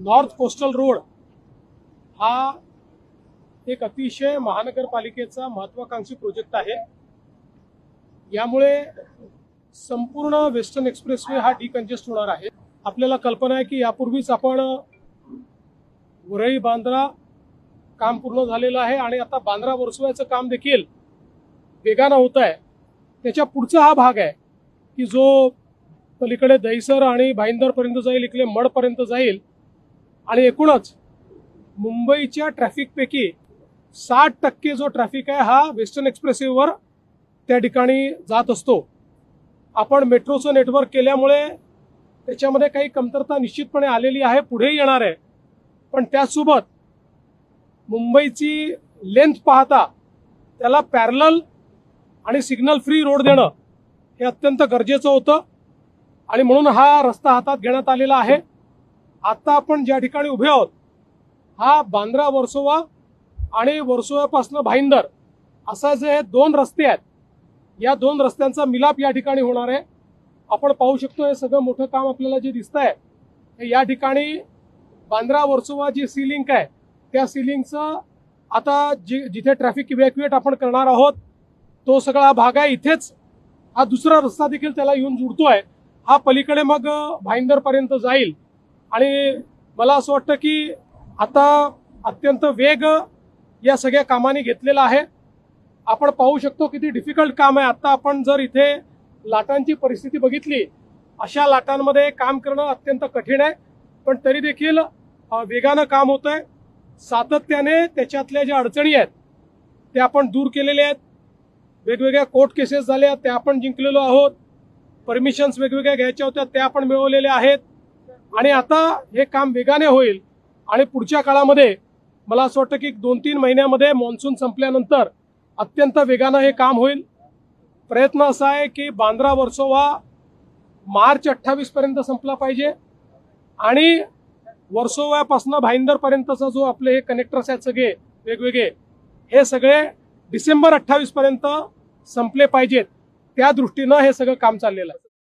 North coastal road हा एक अतिशय महानगरपालिकेचा महत्वाकांक्षी प्रोजेक्ट आहे। यामुळे संपूर्ण वेस्टर्न एक्सप्रेसवे हा डिकंजेस्ट होणार आहे। आपल्याला कल्पना आहे की यापूर्वीच आपण वरळी बांद्रा काम पूर्ण झालेलं आहे आणि आता बांद्रा वर्सोव्याचं काम देखील वेगानं होत आहे। त्याच्या पुढचा हा भाग आहे की जो पलीकडे दहिसर आणि भाईंदर पर्यंत जाईल, इकडे मड पर्यंत जाईल आणि एकूणच मुंबईच्या ट्रॅफिकपैकी 60% जो ट्रॅफिक आहे हा वेस्टर्न एक्सप्रेसवेवर त्या ठिकाणी जात असतो। आपण मेट्रोचं नेटवर्क केल्यामुळे त्याच्यामध्ये काही कमतरता निश्चितपणे आलेली आहे, पुढे येणार आहे। पण त्यासोबत मुंबईची लेंथ पाहता त्याला पॅरलल आणि सिग्नल फ्री रोड देणं हे अत्यंत गरजेचं होतं आणि म्हणून हा रस्ता हातात घेण्यात आलेला आहे। आता आपण ज्या ठिकाणी उभे आहोत हा बांद्रा वर्सोवा आणि वर्सोव्यापासून भाईंदर असा जे दोन रस्ते आहेत, या दोन रस्त्यांचा मिलाप या ठिकाणी होणार आहे। आपण पाहू शकतो हे सगळं मोठं काम आपल्याला जे दिसतंय या ठिकाणी बांद्रा वर्सोवा जी सी लिंक आहे त्या सी लिंकचं आता जिथे ट्रॅफिक इव्हॅक्युएट आपण करणार आहोत तो सगळा भाग आहे। इथेच हा दुसरा रस्ता देखील त्याला येऊन जुळतोय, हा पलीकडे मग भाईंदर पर्यंत जाईल आणि मला असं वाटतं की आता अत्यंत वेग या सगळ्या कामाने घेतलेला आहे। आपण पाहू शकतो किती डिफिकल्ट काम आहे। आता आपण जर इथे लाटांची परिस्थिती बघितली, अशा लाटांमध्ये काम करणं अत्यंत कठीण आहे, पण तरी देखील वेगानं काम होतंय। सातत्याने त्याच्यातल्या ज्या अडचणी आहेत त्या आपण दूर केलेल्या आहेत। वेगवेगळ्या कोर्ट केसेस झाल्या त्या आपण जिंकलेलो आहोत, परमिशन्स वेगवेगळ्या घ्यायच्या होत्या त्या आपण मिळवलेल्या आहेत आणि आता हे काम वेगाने होईल आणि पुढच्या काळामध्ये मला असं वाटतं की 2-3 महिन्यामध्ये मॉन्सून संपल्यानंतर अत्यंत वेगानं हे काम होईल। प्रयत्न असा आहे की बांद्रा वर्सोवा मार्च 28 पर्यंत संपला पाहिजे आणि वर्सोव्यापासून भाईंदर पर्यंतचा जो आपले हे कनेक्टर्स आहेत सगळे वेगवेगळे हे सगळे डिसेंबर 28 पर्यंत संपले पाहिजेत। त्या दृष्टीनं हे सगळं काम चाललेलं आहे।